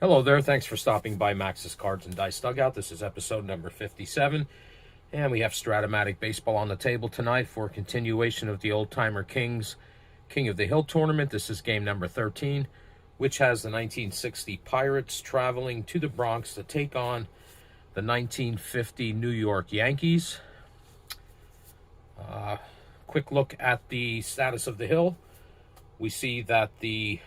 Hello there. Thanks for stopping by Max's Cards and Dice Dugout. This is episode number 57. And we have Strat-O-Matic baseball on the table tonight for a continuation of the Oldtimer Kings King of the Hill tournament. This is game number 13, which has the 1960 Pirates traveling to the Bronx to take on the 1950 New York Yankees. Quick look at the status of the Hill. We see that the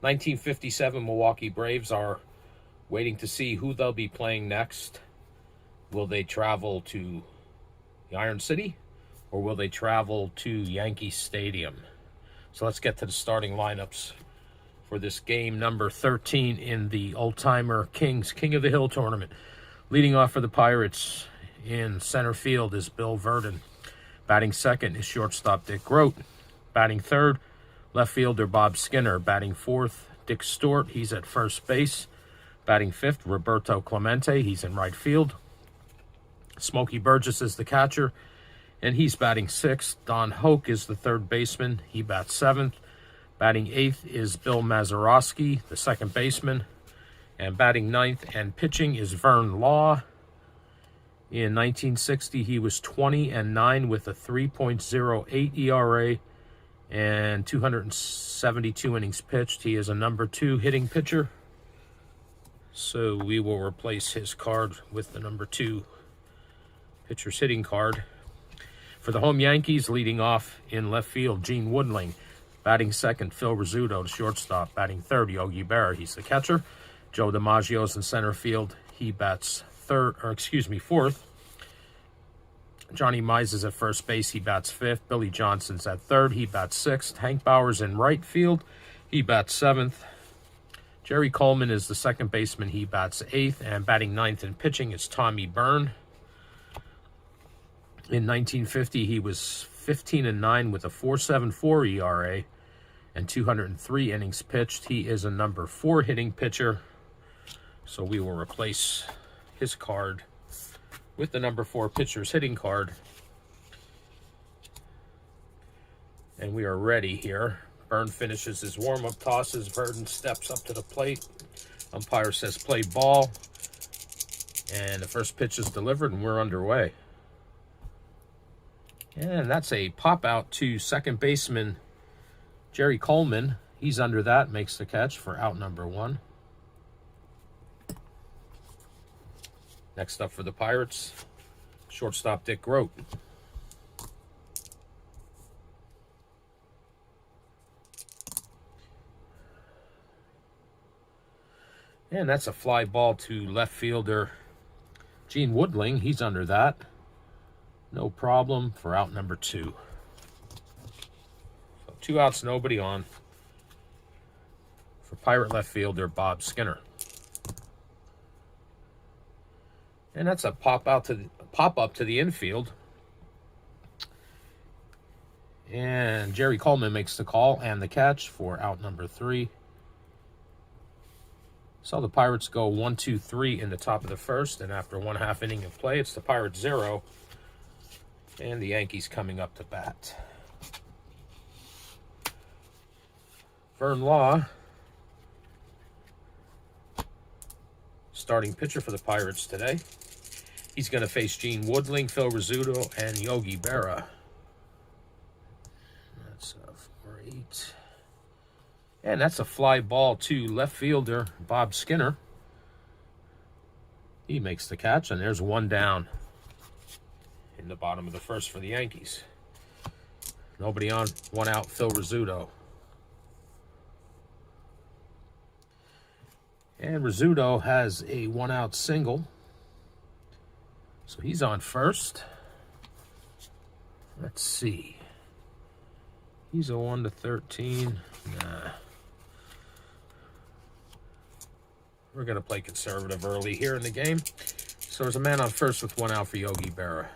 1957 Milwaukee Braves are waiting to see who they'll be playing next. Will they travel to the Iron City or will they travel to Yankees Stadium? So let's get to the starting lineups for this game number 13 in the Oldtimer Kings King of the Hill tournament. Leading off for the Pirates in center field is Bill Verdon. Batting second is shortstop Dick Groat. Batting third, left fielder Bob Skinner. Batting fourth, Dick Stewart. He's at first base. Batting fifth, Roberto Clemente. He's in right field. Smokey Burgess is the catcher, and he's batting sixth. Don Hoke is the third baseman. He bats seventh. Batting eighth is Bill Mazeroski, the second baseman. And batting ninth and pitching is Vern Law. In 1960, he was 20-9 with a 3.08 ERA. And 272 innings pitched. He is a number 2 hitting pitcher. So we will replace his card with the number 2 pitcher's hitting card. For the home Yankees, leading off in left field, Gene Woodling. Batting second, Phil Rizzuto, the shortstop. Batting third, Yogi Berra. He's the catcher. Joe DiMaggio's in center field. He bats fourth. Johnny Mize is at first base. He bats fifth. Billy Johnson's at third. He bats sixth. Hank Bauer's in right field. He bats seventh. Jerry Coleman is the second baseman. He bats eighth. And batting ninth and pitching is Tommy Byrne. In 1950, he was 15-9 with a 4.74 ERA and 203 innings pitched. He is a number 4 hitting pitcher. So we will replace his card with the number 4 pitcher's hitting card. And we are ready here. Byrne finishes his warm-up tosses. Verdon steps up to the plate. Umpire says play ball. And the first pitch is delivered and we're underway. And that's a pop out to second baseman Jerry Coleman. He's under that, makes the catch for out number 1. Next up for the Pirates, shortstop Dick Groat. And that's a fly ball to left fielder Gene Woodling. He's under that. No problem for out number 2. So 2 outs, nobody on for Pirate left fielder Bob Skinner. And that's a pop up to the infield. And Jerry Coleman makes the call and the catch for out number 3. So the Pirates go 1-2-3 in the top of the first, and after 1/2 inning of play, it's the Pirates 0 and the Yankees coming up to bat. Vern Law, starting pitcher for the Pirates today. He's going to face Gene Woodling, Phil Rizzuto, and Yogi Berra. That's 4-8. And that's a fly ball to left fielder Bob Skinner. He makes the catch, and there's 1 down in the bottom of the first for the Yankees. Nobody on, 1 out, Phil Rizzuto. And Rizzuto has a 1-out single. So he's on first. Let's see. He's a 1-13. Nah. We're going to play conservative early here in the game. So there's a man on first with 1 out for Yogi Berra.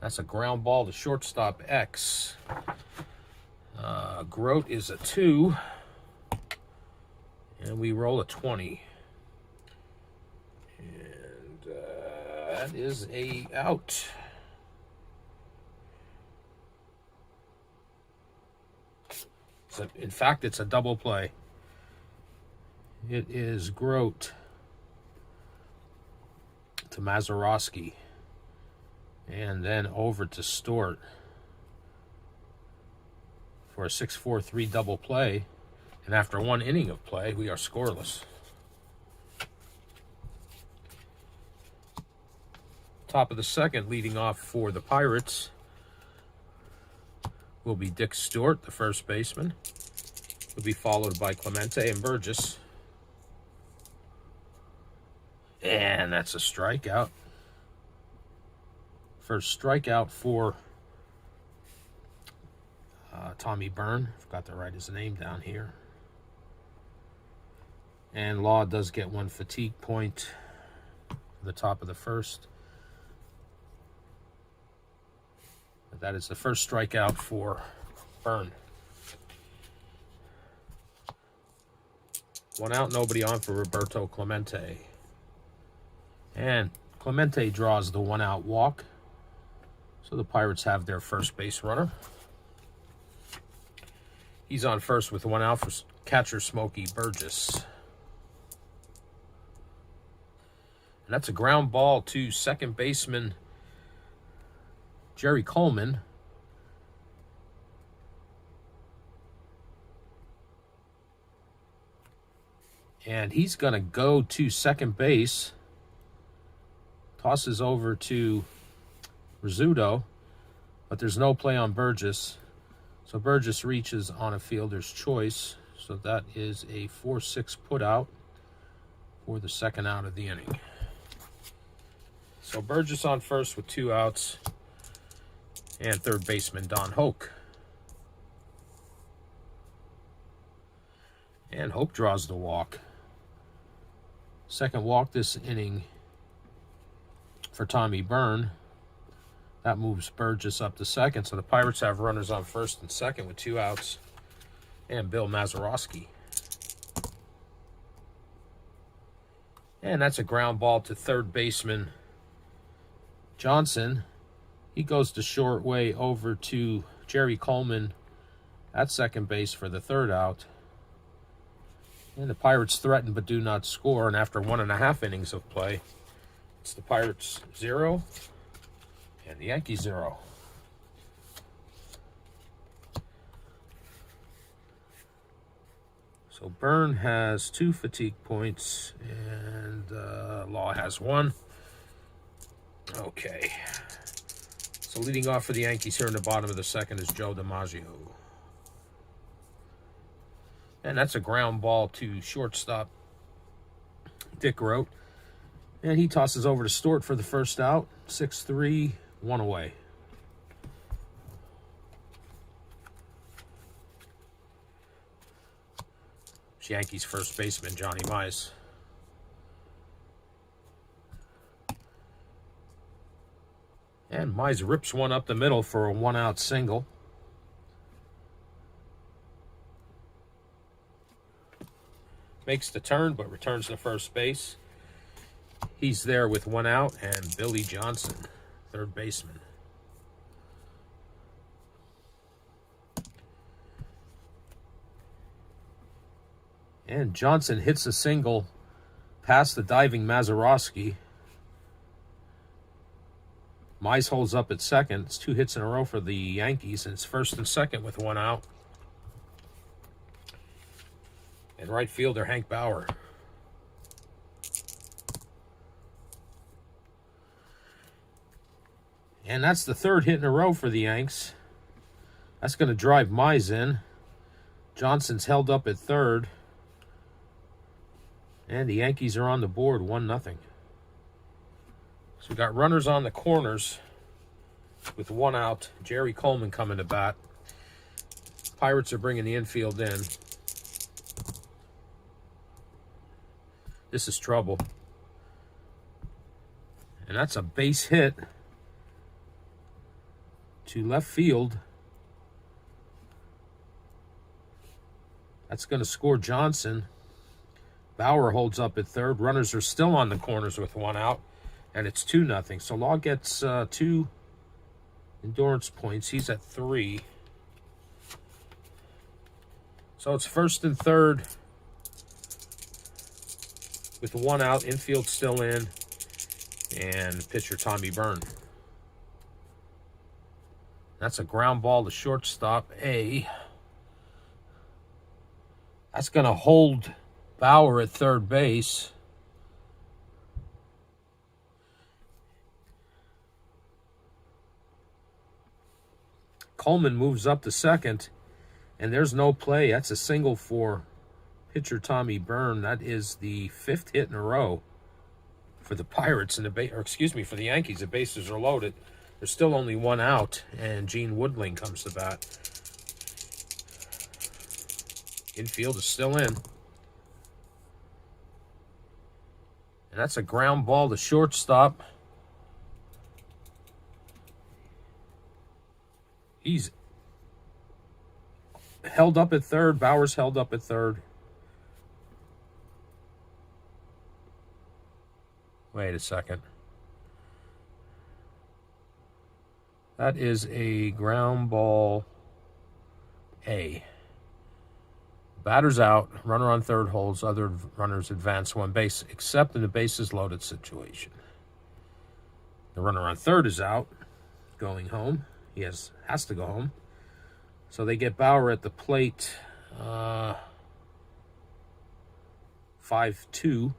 That's a ground ball to shortstop X. Groat is a 2. And we roll a 20. And that is a out. So in fact, it's a double play. It is Grote to Mazeroski. And then over to Stort for a 6-4-3 double play. And after one inning of play, we are scoreless. Top of the second, leading off for the Pirates, will be Dick Stewart, the first baseman. Will be followed by Clemente and Burgess. And that's a strikeout. First strikeout for Tommy Byrne. Forgot to write his name down here. And Law does get one fatigue point at the top of the first. But that is the first strikeout for Byrne. One out, nobody on for Roberto Clemente. And Clemente draws the one out walk. So the Pirates have their first base runner. He's on first with one out for catcher Smokey Burgess. And that's a ground ball to second baseman Jerry Coleman. And he's going to go to second base. Tosses over to Rizzuto, but there's no play on Burgess. So Burgess reaches on a fielder's choice. So that is a 4-6 put out for the second out of the inning. So Burgess on first with 2 outs. And third baseman Don Hoke. And Hoke draws the walk. Second walk this inning for Tommy Byrne. That moves Burgess up to second. So the Pirates have runners on first and second with 2 outs. And Bill Mazeroski. And that's a ground ball to third baseman Johnson. He goes the short way over to Jerry Coleman at second base for the third out. And the Pirates threaten but do not score. And after 1.5 innings of play, it's the Pirates 0 and the Yankees 0. So Byrne has 2 fatigue points and Law has 1. Okay. So leading off for the Yankees here in the bottom of the second is Joe DiMaggio. And that's a ground ball to shortstop Dick Grote. And he tosses over to Stort for the first out. 6-3, 1 away. It's Yankees first baseman Johnny Mize. And Mize rips one up the middle for a 1-out single. Makes the turn, but returns to first base. He's there with 1 out, and Billy Johnson, third baseman. And Johnson hits a single past the diving Mazeroski. Mize holds up at second. It's 2 hits in a row for the Yankees, and it's first and second with 1 out. And right fielder Hank Bauer. And that's the 3rd hit in a row for the Yanks. That's going to drive Mize in. Johnson's held up at third. And the Yankees are on the board, 1-0. So we got runners on the corners with 1 out. Jerry Coleman coming to bat. Pirates are bringing the infield in. This is trouble. And that's a base hit to left field. That's going to score Johnson. Bauer holds up at third. Runners are still on the corners with 1 out. And it's 2-0. So Law gets 2 endurance points. He's at 3. So it's first and third with 1 out, infield still in, and pitcher Tommy Byrne. That's a ground ball to shortstop, A. That's going to hold Bauer at third base. Coleman moves up to second, and there's no play. That's a single for pitcher Tommy Byrne. That is the 5th hit in a row for the Pirates and for the Yankees. The bases are loaded. There's still only 1 out, and Gene Woodling comes to bat. Infield is still in. And that's a ground ball to shortstop. He's held up at third. Bauer's held up at third. Wait a second. That is a ground ball, A. Batter's out. Runner on third holds. Other runners advance 1 base, except in the bases loaded situation. The runner on third is out, going home. He has to go home. So they get Bauer at the plate. 5-2 for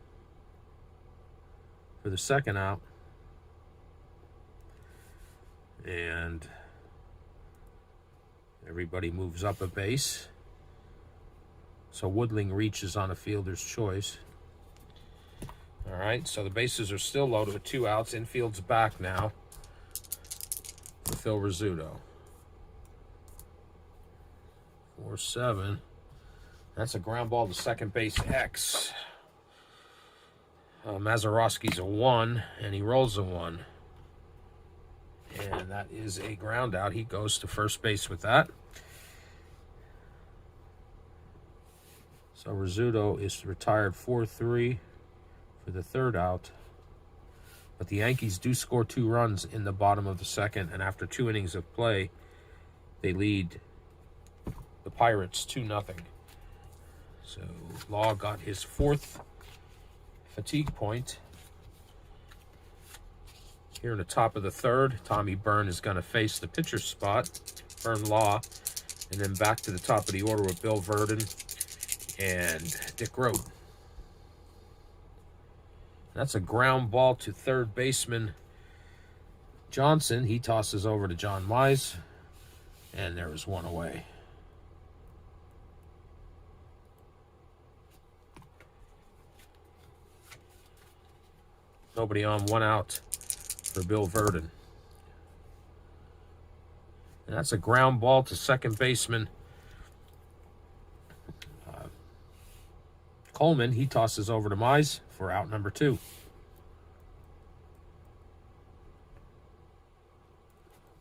the second out. And everybody moves up a base. So Woodling reaches on a fielder's choice. All right, so the bases are still loaded with 2 outs. Infield's back now for Phil Rizzuto. 4-7. That's a ground ball to second base, X. Mazeroski's a 1, and he rolls a 1. And that is a ground out. He goes to first base with that. So Rizzuto is retired 4-3 for the third out. But the Yankees do score 2 runs in the bottom of the second, and after 2 innings of play, they lead the Pirates 2-0. So Law got his 4th fatigue point. Here in the top of the third, Tommy Byrne is going to face the pitcher spot, Byrne Law, and then back to the top of the order with Bill Verdon and Dick Rote. That's a ground ball to third baseman Johnson. He tosses over to John Mize, and there is 1 away. Nobody on, 1 out for Bill Verdon. And that's a ground ball to second baseman Coleman. He tosses over to Mize for out number 2.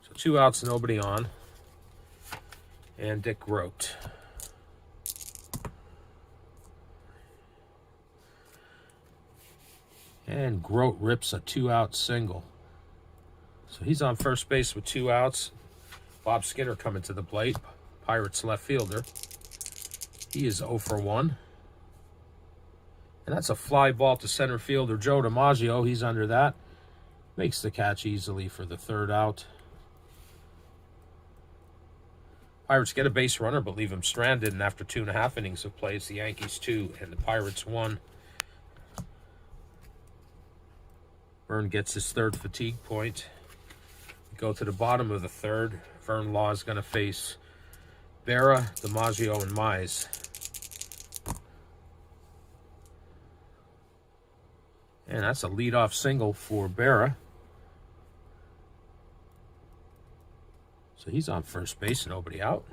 So 2 outs, nobody on. And Dick Rote. And Grote rips a 2-out single. So he's on first base with 2 outs. Bob Skinner coming to the plate. Pirates left fielder. He is 0 for 1. And that's a fly ball to center fielder Joe DiMaggio. He's under that. Makes the catch easily for the third out. Pirates get a base runner but leave him stranded. And after 2.5 innings of play, it's the Yankees 2 and the Pirates 1. Vern gets his 3rd fatigue point. We go to the bottom of the third. Vern Law is going to face Berra, DiMaggio, and Mize. And that's a leadoff single for Berra. So he's on first base, nobody out.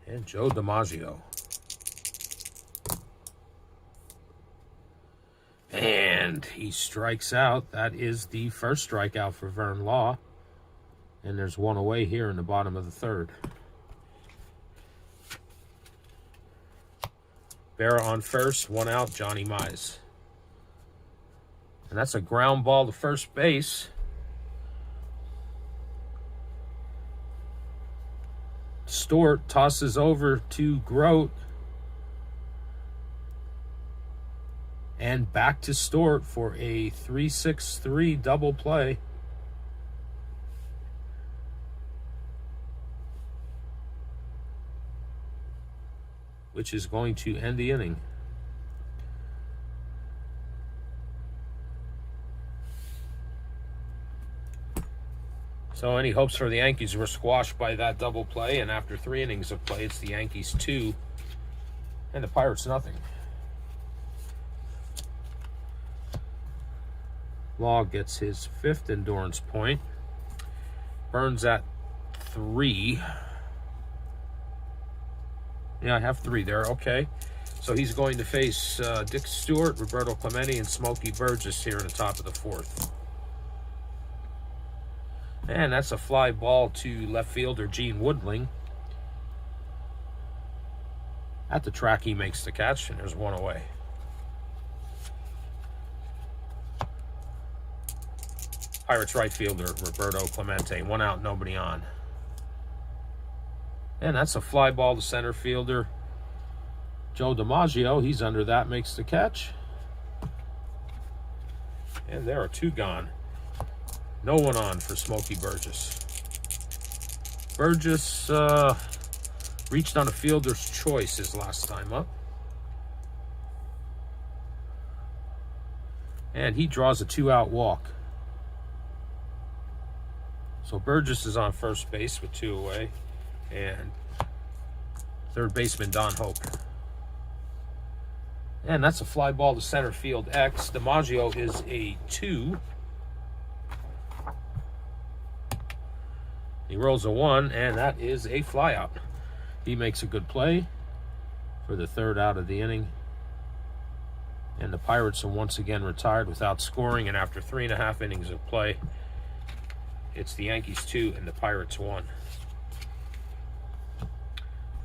And Joe DiMaggio. And he strikes out. That is the first strikeout for Vern Law. And there's 1 away here in the bottom of the third. Berra on first, 1 out, Johnny Mize. And that's a ground ball to first base. Stewart tosses over to Grote. And back to Stewart for a 3-6-3 double play. Which is going to end the inning. So any hopes for the Yankees were squashed by that double play, and after 3 innings of play, it's the Yankees 2 and the Pirates nothing. Law gets his 5th endurance point. Burns at 3. Yeah, I have 3 there. Okay. So he's going to face Dick Stewart, Roberto Clemente, and Smokey Burgess here in the top of the 4th. And that's a fly ball to left fielder Gene Woodling. At the track, he makes the catch, and there's 1 away. Pirates right fielder Roberto Clemente. 1 out, nobody on. And that's a fly ball to center fielder Joe DiMaggio. He's under that, makes the catch. And there are 2 gone. No one on for Smokey Burgess. Burgess reached on a fielder's choice his last time up. And he draws a 2-out walk. So Burgess is on first base with 2 away. And third baseman Don Hope. And that's a fly ball to center field X. DiMaggio is a 2. He rolls a 1, and that is a fly out. He makes a good play for the 3rd out of the inning. And the Pirates are once again retired without scoring, and after 3.5 innings of play, it's the Yankees 2 and the Pirates 1.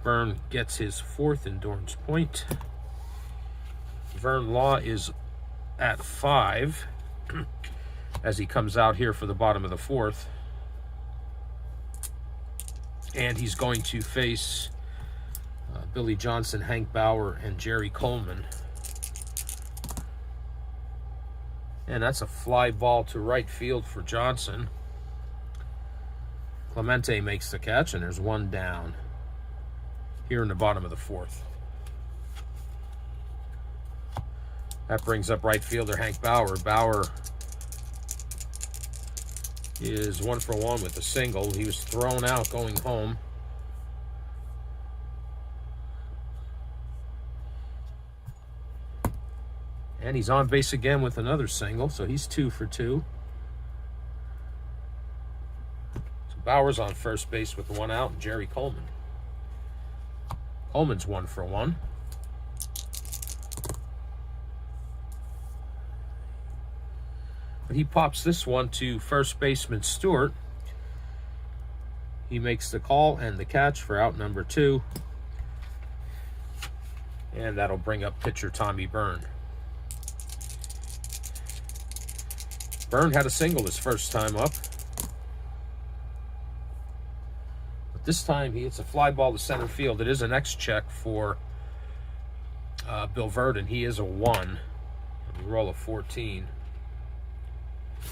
Vern gets his 4th endurance point. Vern Law is at 5 as he comes out here for the bottom of the 4th. And he's going to face Billy Johnson, Hank Bauer, and Jerry Coleman. And that's a fly ball to right field for Johnson. Clemente makes the catch, and there's 1 down here in the bottom of the 4th. That brings up right fielder Hank Bauer. Bauer is 1 for 1 with a single. He was thrown out going home. And he's on base again with another single, so he's 2 for 2. So Bauer's on first base with 1 out, and Jerry Coleman. Coleman's 1 for 1. But he pops this one to first baseman Stewart. He makes the call and the catch for out number 2. And that'll bring up pitcher Tommy Byrne. Byrne had a single his first time up. But this time he hits a fly ball to center field. It is an X check for Bill Verdon. He is a 1. We roll a 14.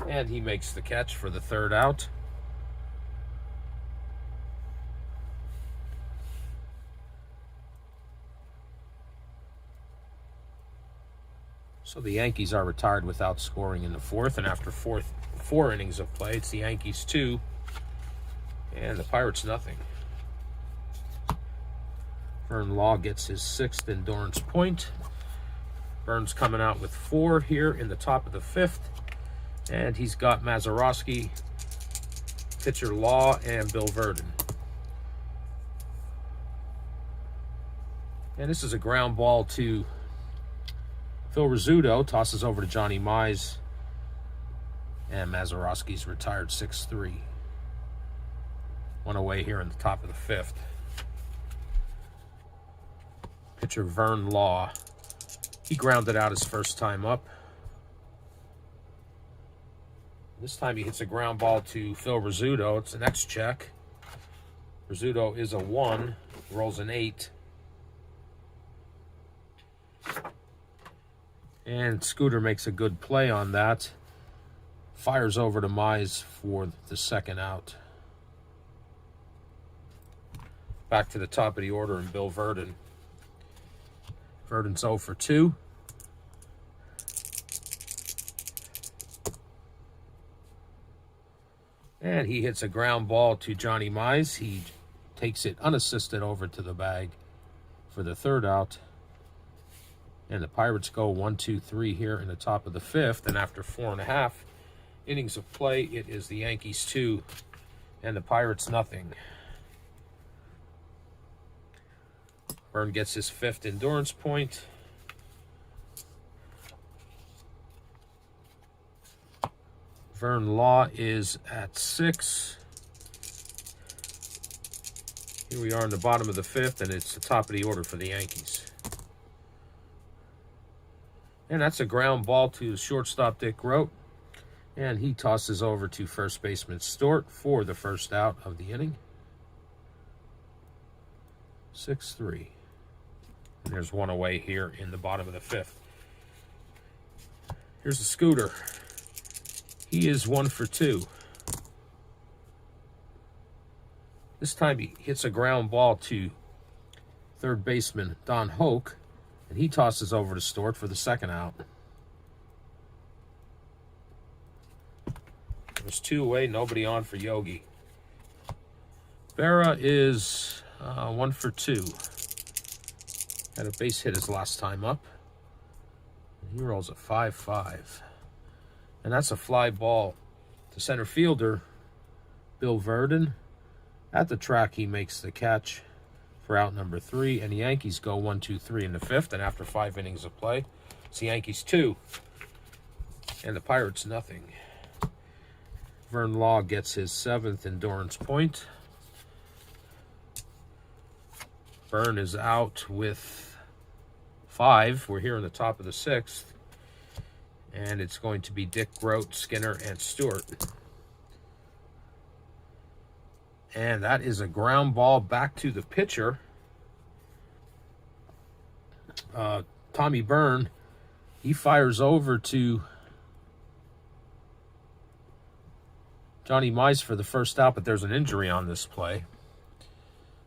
And he makes the catch for the 3rd out. So the Yankees are retired without scoring in the 4th, and after 4 innings of play, it's the Yankees 2 and the Pirates nothing. Vern Law gets his 6th endurance point. Burns coming out with 4 here in the top of the 5th. And he's got Mazeroski, pitcher Law, and Bill Verdon. And this is a ground ball to Phil Rizzuto. Tosses over to Johnny Mize. And Mazeroski's retired 6-3. 1 away here in the top of the 5th. Pitcher Vern Law. He grounded out his first time up. This time he hits a ground ball to Phil Rizzuto. It's an X check. Rizzuto is a 1, rolls an 8. And Scooter makes a good play on that. Fires over to Mize for the second out. Back to the top of the order and Bill Verdon. Verdon's 0 for 2. And he hits a ground ball to Johnny Mize. He takes it unassisted over to the bag for the third out. And the Pirates go 1, 2, 3 here in the top of the fifth. And after 4.5 innings of play, it is the Yankees 2 and the Pirates nothing. Byrne gets his 5th endurance point. Vern Law is at 6. Here we are in the bottom of the 5th, and it's the top of the order for the Yankees. And that's a ground ball to shortstop Dick Groat. And he tosses over to first baseman Stewart for the first out of the inning. 6-3. And there's one away here in the bottom of the 5th. Here's the Scooter. He is 1 for 2. This time he hits a ground ball to third baseman Don Hoke, and he tosses over to Stewart for the second out. There's 2 away, nobody on for Yogi. Berra is 1 for 2. Had a base hit his last time up. And he rolls a 5-5. And that's a fly ball to center fielder Bill Verdon. At the track, he makes the catch for out number 3. And the Yankees go 1, 2, 3 in the 5th. And after 5 innings of play, it's the Yankees 2 and the Pirates nothing. Vern Law gets his 7th endurance point. Byrne is out with 5. We're here in the top of the 6th. And it's going to be Dick Groat, Skinner, and Stewart. And that is a ground ball back to the pitcher. Tommy Byrne, he fires over to Johnny Mize for the first out, but there's an injury on this play.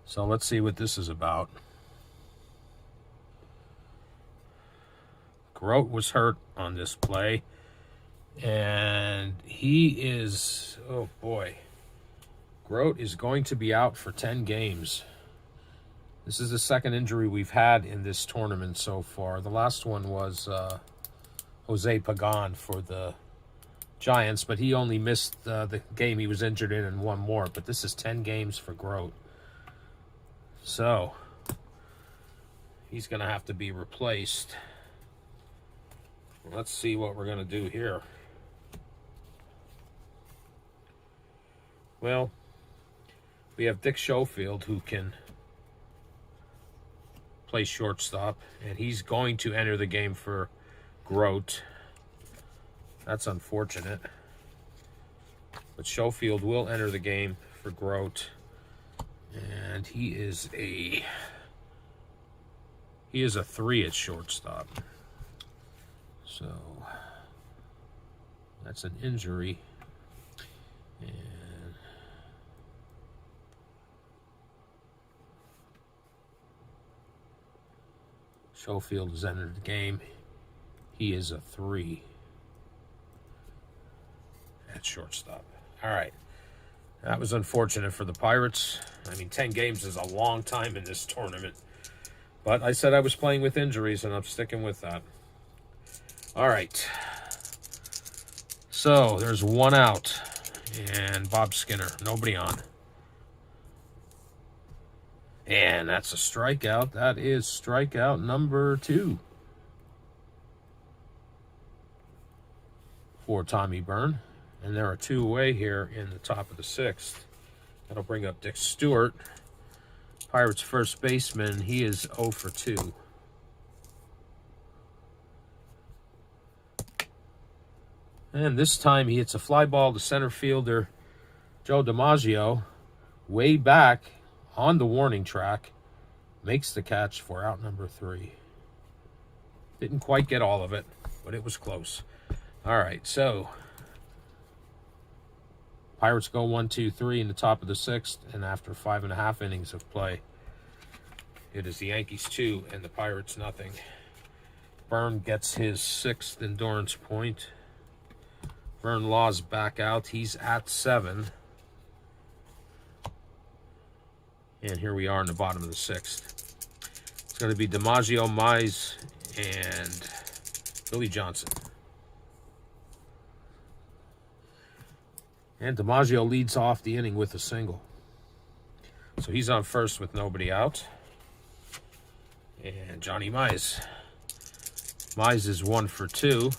So let's see what this is about. Groat was hurt on this play, and he is, oh boy, Groat is going to be out for 10 games. This is the second injury we've had in this tournament so far. The last one was Jose Pagan for the Giants, but he only missed the game he was injured in and one more. But this is 10 games for Groat. So he's going to have to be replaced. Let's see what we're going to do here. Well, we have Dick Schofield who can play shortstop, and he's going to enter the game for Groat. That's unfortunate. But Schofield will enter the game for Groat. And he is a 3 at shortstop. So that's an injury. And Schofield has entered the game. He is a 3 at shortstop. All right. That was unfortunate for the Pirates. I mean, 10 games is a long time in this tournament. But I said I was playing with injuries, and I'm sticking with that. All right. So there's one out. And Bob Skinner. Nobody on. And that's a strikeout. That is strikeout number 2 for Tommy Byrne. And there are 2 away here in the top of the 6th. That'll bring up Dick Stewart. Pirates first baseman, he is 0 for 2. And this time he hits a fly ball to center fielder Joe DiMaggio way back on the warning track. Makes the catch for out number 3. Didn't quite get all of it. but it was close. All right, so Pirates go 1, 2, 3 in the top of the 6th, and after 5.5 innings of play, it is the Yankees 2 and the Pirates nothing. Vern gets his 6th endurance point. Vern Law's back out. He's at 7. And here we are in the bottom of the 6th. It's going to be DiMaggio, Mize, and Billy Johnson. And DiMaggio leads off the inning with a single. So he's on first with nobody out. And Johnny Mize. Mize is 1 for 2.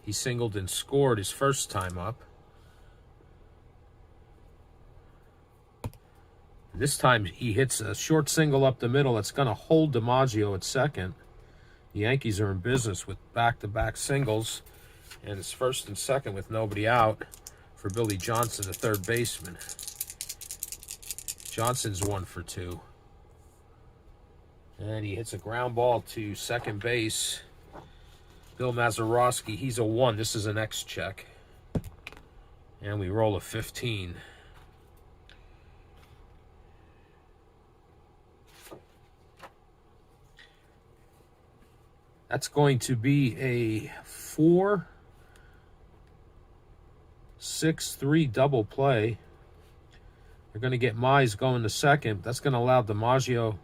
He singled and scored his first time up. This time he hits a short single up the middle. It's going to hold DiMaggio at second. The Yankees are in business with back-to-back singles. And it's first and second with nobody out for Billy Johnson, the third baseman. Johnson's 1 for 2. And he hits a ground ball to second base. Bill Mazeroski, he's a 1. This is an X check. And we roll a 15. That's going to be a 4-6-3 double play. They're going to get Mize going to second. That's going to allow DiMaggio.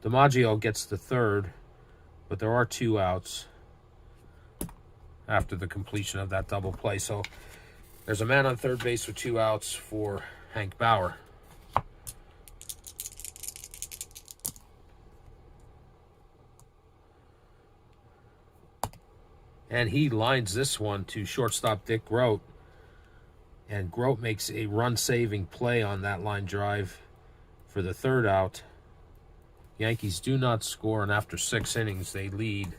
DiMaggio gets the third, but there are 2 outs after the completion of that double play. So there's a man on third base with 2 outs for Hank Bauer. And he lines this one to shortstop Dick Groat. And Groat makes a run-saving play on that line drive for the third out. Yankees do not score, and after 6 innings, they lead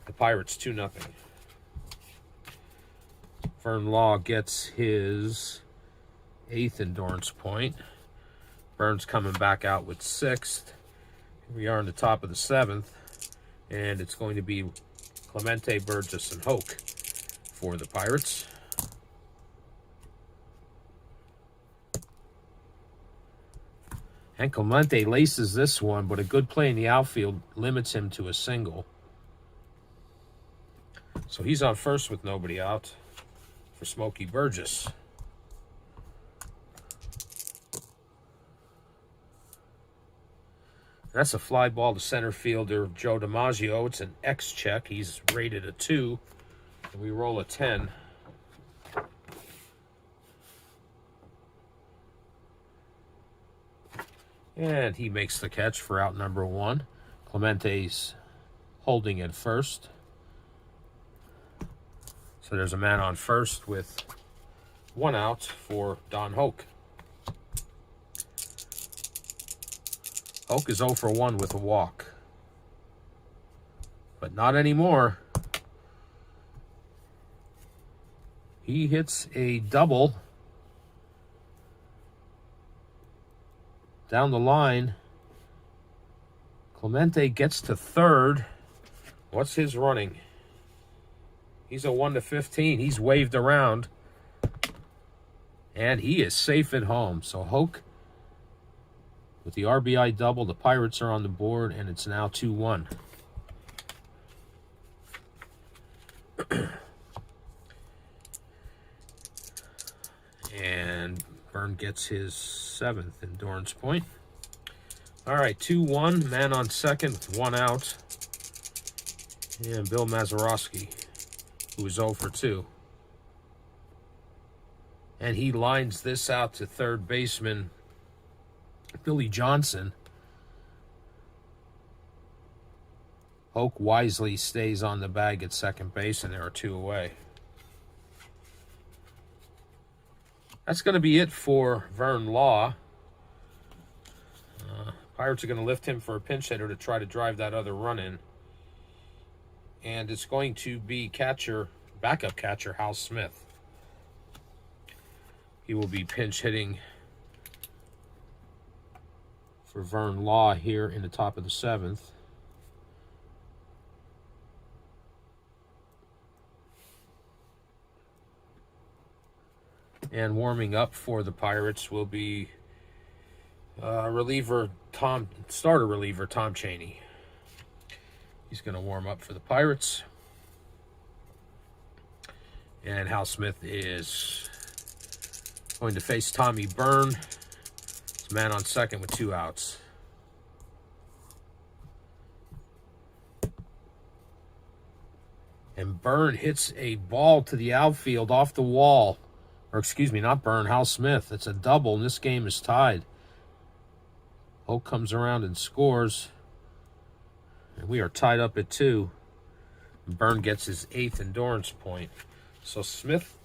the Pirates 2-0. Vern Law gets his 8th endurance point. Burns coming back out with 6th. Here we are in the top of the 7th, and it's going to be Clemente, Burgess, and Hoke for the Pirates. And Clemente laces this one, but a good play in the outfield limits him to a single. So he's on first with nobody out for Smokey Burgess. That's a fly ball to center fielder Joe DiMaggio. It's an X check. He's rated a 2. And we roll a 10. And he makes the catch for out number 1. Clemente's holding at first. So there's a man on first with 1 out for Don Hoke. Hoke is 0 for 1 with a walk. But not anymore. He hits a double down the line. Clemente gets to third. What's his running? He's a 1-15. He's waved around. And he is safe at home. So Hoke with the RBI double. The Pirates are on the board, and it's now 2-1. And Byrne gets his 7th endurance point. All right, 2-1. Man on second with 1 out. And Bill Mazeroski, who is 0 for 2. And he lines this out to third baseman Billy Johnson. Hoke wisely stays on the bag at second base, and there are 2 away. That's going to be it for Vern Law. Pirates are going to lift him for a pinch hitter to try to drive that other run in. And it's going to be backup catcher Hal Smith. He will be pinch hitting for Vern Law here in the top of the 7th. And warming up for the Pirates will be starter reliever Tom Cheney. He's going to warm up for the Pirates. And Hal Smith is going to face Tommy Byrne. It's man on second with 2 outs. And Byrne hits a ball to the outfield off the wall. Or excuse me, not Byrne, Hal Smith. It's a double, and this game is tied. Hoke comes around and scores. And we are tied up at 2. Byrne gets his 8th endurance point. So Smith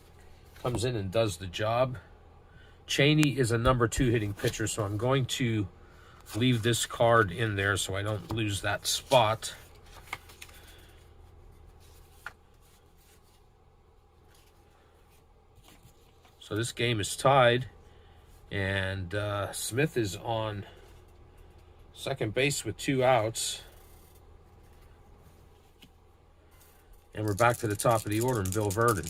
comes in and does the job. Cheney is a number 2 hitting pitcher, so I'm going to leave this card in there so I don't lose that spot. So this game is tied, and Smith is on second base with 2 outs. And we're back to the top of the order in Bill Verdon.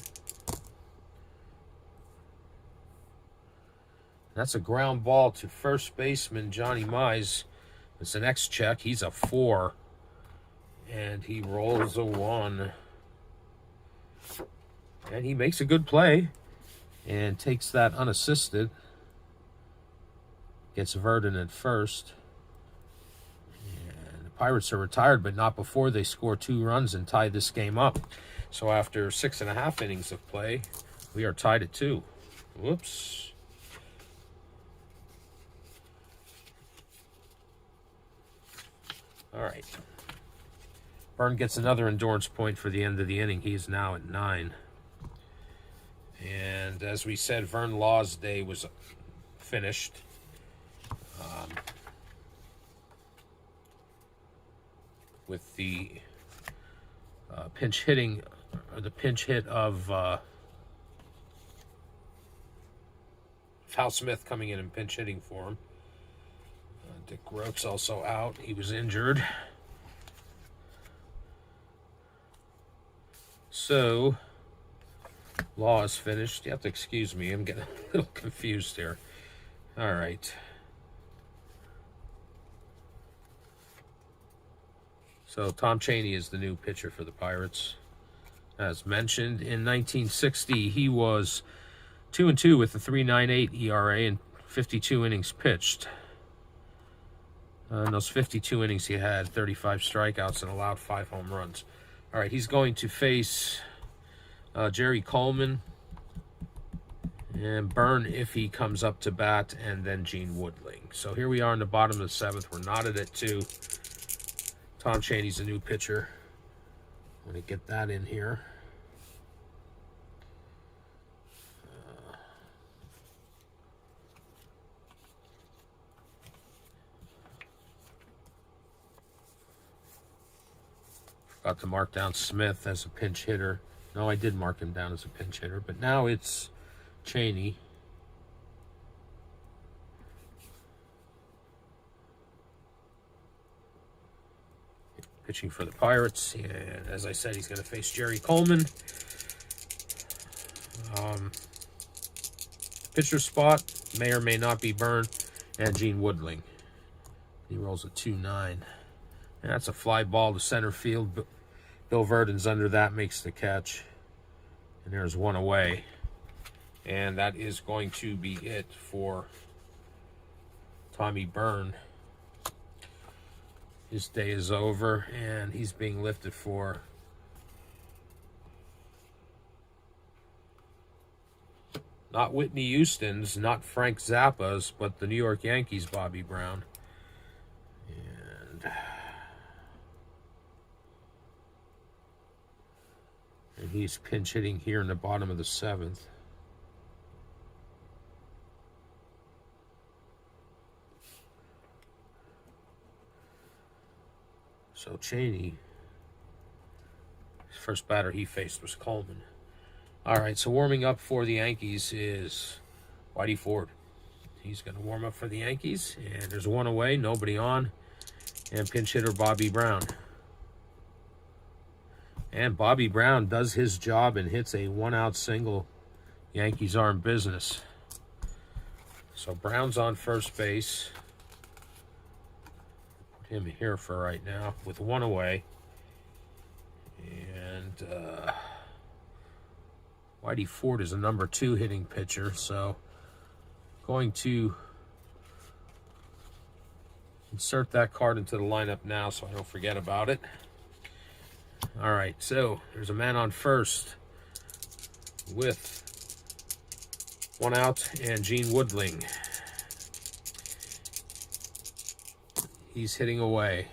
That's a ground ball to first baseman Johnny Mize. It's an X check. He's a 4. And he rolls a 1. And he makes a good play. And takes that unassisted. Gets Verdon at first. And the Pirates are retired, but not before they score 2 runs and tie this game up. So after 6.5 innings of play, we are tied at 2. Whoops. All right. Byrne gets another endurance point for the end of the inning. He is now at 9. And as we said, Vern Law's day was finished. With the pinch hitting, or the pinch hit of Hal Smith coming in and pinch hitting for him. Dick Groke's also out. He was injured. So Law is finished. You have to excuse me. I'm getting a little confused here. All right. So Tom Cheney is the new pitcher for the Pirates. As mentioned, in 1960, he was 2-2 with a 3.98 ERA and 52 innings pitched. In those 52 innings, he had 35 strikeouts and allowed 5 home runs. All right, he's going to face Jerry Coleman and Byrne if he comes up to bat, and then Gene Woodling. So here we are in the bottom of the 7th. We're knotted at 2. Tom Cheney's a new pitcher. I'm going to get that in here. Forgot to mark down Smith as a pinch hitter. No, I did mark him down as a pinch hitter, but now it's Cheney. Pitching for the Pirates. And as I said, he's going to face Jerry Coleman. Pitcher spot may or may not be Byrne and Gene Woodling. He rolls a 2-9. And that's a fly ball to center field. Bill Verdon's under that, makes the catch. And there's one away. And that is going to be it for Tommy Byrne. His day is over, and he's being lifted for not Whitney Houston's, not Frank Zappa's, but the New York Yankees' Bobby Brown. And he's pinch hitting here in the bottom of the 7th. So Cheney, his first batter he faced was Coleman. All right, so warming up for the Yankees is Whitey Ford. He's going to warm up for the Yankees, and there's one away, nobody on, and pinch hitter Bobby Brown. And Bobby Brown does his job and hits a 1-out single Yankees are in business. So Brown's on first base. Put him here for right now with one away. And Whitey Ford is a number 2 hitting pitcher. So going to insert that card into the lineup now so I don't forget about it. All right, so there's a man on first with 1 out, and Gene Woodling. He's hitting away.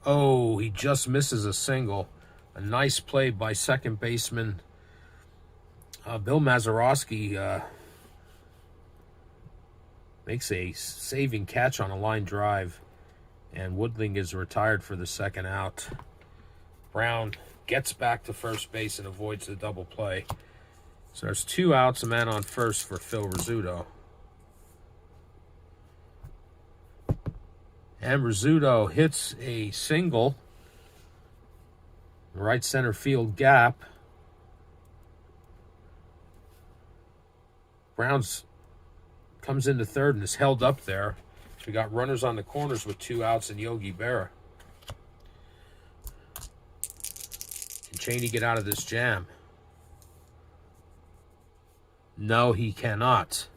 Oh, he just misses a single. A nice play by second baseman Bill Mazeroski. Makes a saving catch on a line drive, and Woodling is retired for the second out. Brown gets back to first base and avoids the double play. So there's 2 outs, a man on first for Phil Rizzuto. And Rizzuto hits a single, right center field gap. Browns comes into third and is held up there. We got runners on the corners with 2 outs and Yogi Berra. Can Cheney get out of this jam? No, he cannot.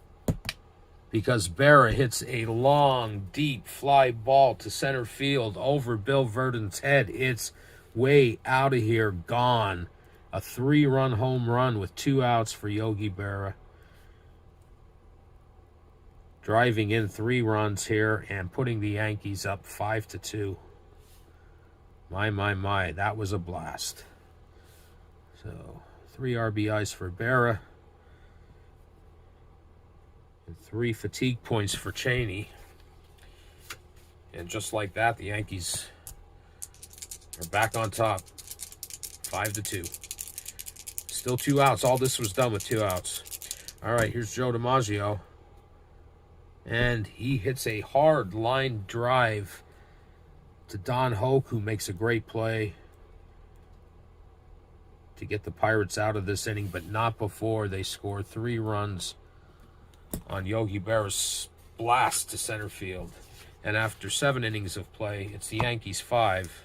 Because Berra hits a long, deep fly ball to center field over Bill Verdon's head. It's way out of here, gone. A 3-run home run with 2 outs for Yogi Berra. Driving in 3 runs here and putting the Yankees up 5-2. My, that was a blast. So 3 RBIs for Berra. And 3 fatigue points for Cheney. And just like that, the Yankees are back on top. 5-2. Still 2 outs. All this was done with 2 outs. All right, here's Joe DiMaggio. And he hits a hard line drive to Don Hoke, who makes a great play to get the Pirates out of this inning, but not before they score 3 runs on Yogi Berra's blast to center field. And after 7 innings of play, it's the Yankees 5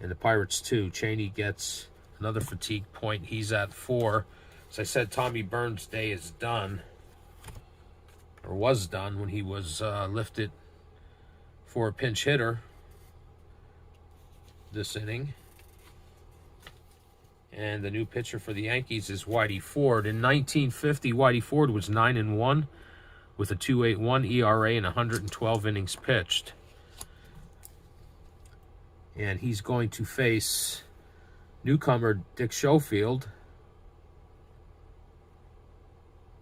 and the Pirates 2. Cheney gets another fatigue point. He's at 4. As I said, Tommy Burns' day is done. Or was done when he was lifted for a pinch hitter this inning. And the new pitcher for the Yankees is Whitey Ford. In 1950, Whitey Ford was 9-1 with a 2.81 ERA and 112 innings pitched. And he's going to face newcomer Dick Schofield,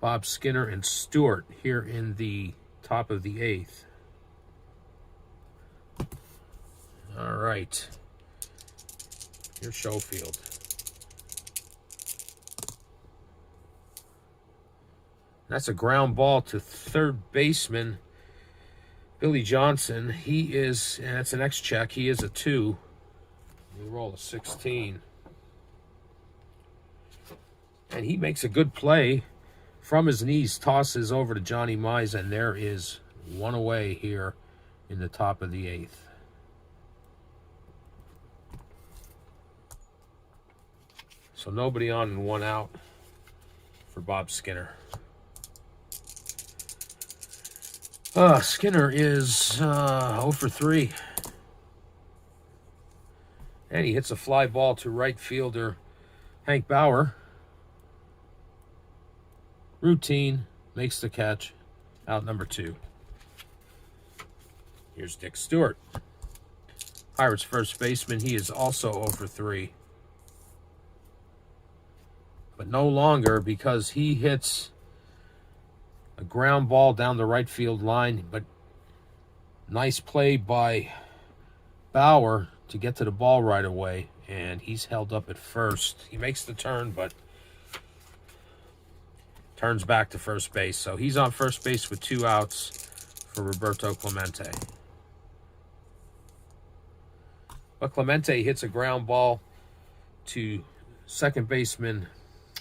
Bob Skinner, and Stewart here in the top of the 8th. All right. Here's Schofield. That's a ground ball to third baseman Billy Johnson. He is, and that's an X check. He is a 2. We roll a 16. And he makes a good play. From his knees, tosses over to Johnny Mize, and there is 1 away here in the top of the 8th. So nobody on and 1 out for Bob Skinner. Skinner is 0 for 3. And he hits a fly ball to right fielder Hank Bauer. Routine, makes the catch, out number 2. Here's Dick Stewart. Pirates first baseman, he is also 0 for 3. But no longer, because he hits a ground ball down the right field line. But nice play by Bauer to get to the ball right away. And he's held up at first. He makes the turn, but turns back to first base. So he's on first base with 2 outs for Roberto Clemente. But Clemente hits a ground ball to second baseman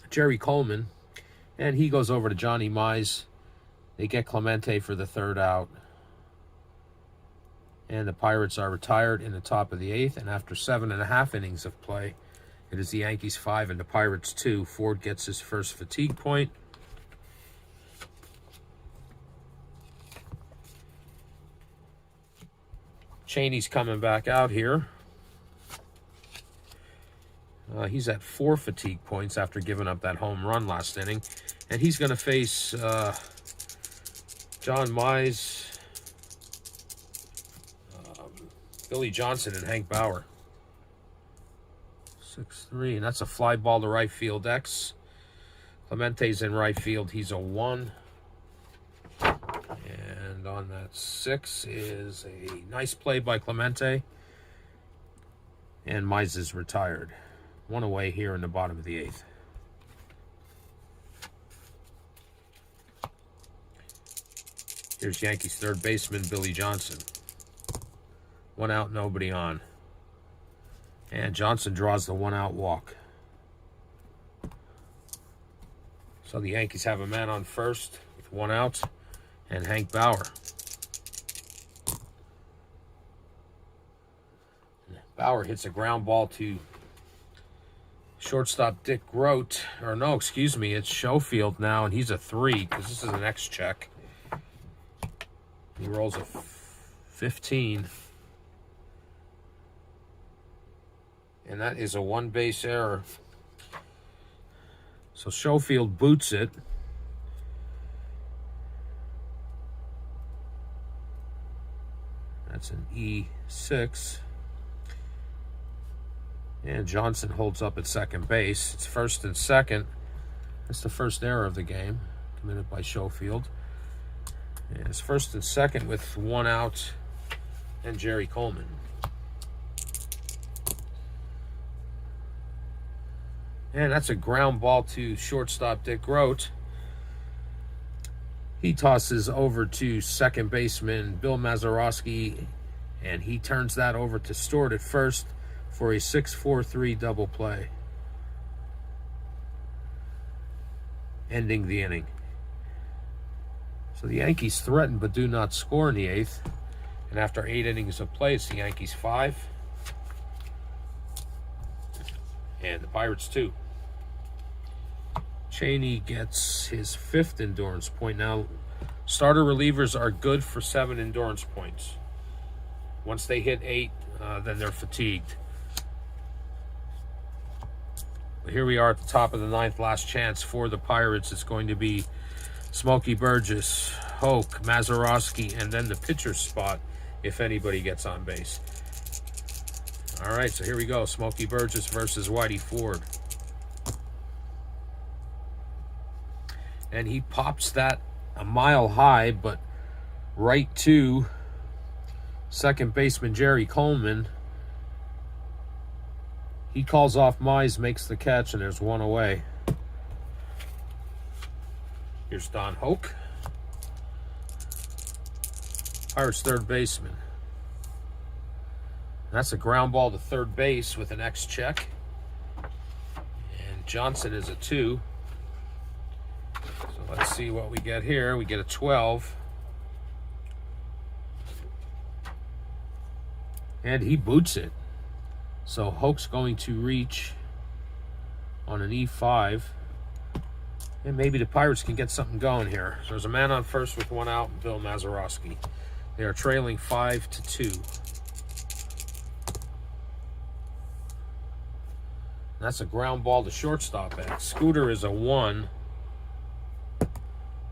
Jerry Coleman, and he goes over to Johnny Mize. They get Clemente for the third out. And the Pirates are retired in the top of the 8th. And after 7.5 innings of play, it is the Yankees 5 and the Pirates 2. Ford gets his first fatigue point. Cheney's coming back out here. He's at 4 fatigue points after giving up that home run last inning. And he's going to face John Mize, Billy Johnson, and Hank Bauer. 6-3, and that's a fly ball to right field X. Clemente's in right field. He's a 1. And on that 6 is a nice play by Clemente. And Mize is retired. 1 away here in the bottom of the 8th. Here's Yankees third baseman Billy Johnson. 1 out, nobody on. And Johnson draws the 1-out walk. So the Yankees have a man on first with 1 out, and Hank Bauer. Bauer hits a ground ball to shortstop Dick Grote. Or no, excuse me, it's Schofield now, and he's a 3 because this is an X check. He rolls a 15. And that is a 1-base error. So Schofield boots it. That's an E6. And Johnson holds up at second base. It's first and second. That's the first error of the game, committed by Schofield. And it's first and second with 1 out and Jerry Coleman. And that's a ground ball to shortstop Dick Grote. He tosses over to second baseman Bill Mazeroski, and he turns that over to Stewart at first for a 6-4-3 double play, ending the inning. So the Yankees threaten but do not score in the 8th. And after 8 innings of play, it's the Yankees 5 and the Pirates 2. Cheney gets his 5th endurance point. Now, starter relievers are good for 7 endurance points. Once they hit 8, then they're fatigued. But here we are at the top of the 9th, last chance for the Pirates. It's going to be Smokey Burgess, Hoke, Mazeroski, and then the pitcher's spot if anybody gets on base. All right, so here we go. Smokey Burgess versus Whitey Ford. And he pops that a mile high, but right to second baseman Jerry Coleman. He calls off Mize, makes the catch, and there's 1 away. Here's Don Hoke, Pirates third baseman. That's a ground ball to third base with an X check. And Johnson is a 2. So let's see what we get here. We get a 12. And he boots it. So Hoke's going to reach on an E5. And maybe the Pirates can get something going here. So there's a man on first with 1 out, Bill Mazeroski. They are trailing 5-2. That's a ground ball to shortstop X. Scooter is a 1.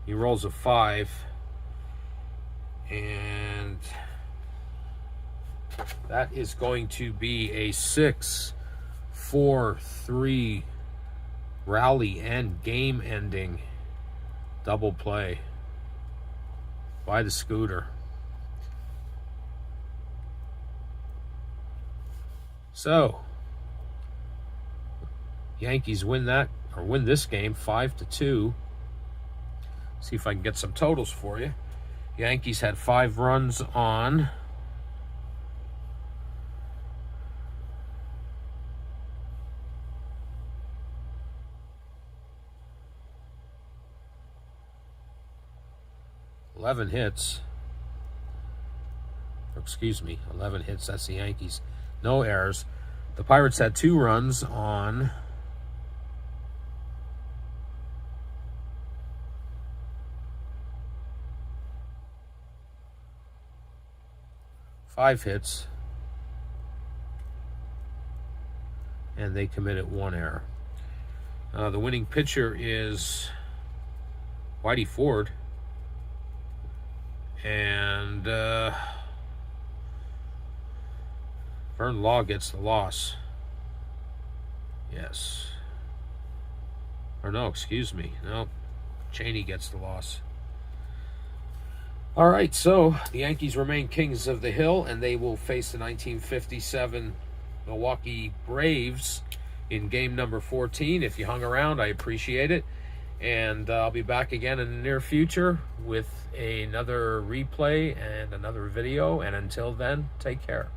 He rolls a 5. And that is going to be a 6-4-3 rally and game-ending double play by the Scooter. So Yankees win this game 5-2. See if I can get some totals for you. Yankees had 5 runs on 11 hits. Excuse me, 11 hits. That's the Yankees. No errors. The Pirates had 2 runs on 5 hits, and they committed 1 error. The winning pitcher is Whitey Ford, and Vern Law gets the loss. Yes. Or no, excuse me. No, Cheney gets the loss. All right, so the Yankees remain kings of the hill, and they will face the 1957 Milwaukee Braves in game number 14. If you hung around, I appreciate it. And I'll be back again in the near future with another replay and another video. And until then, take care.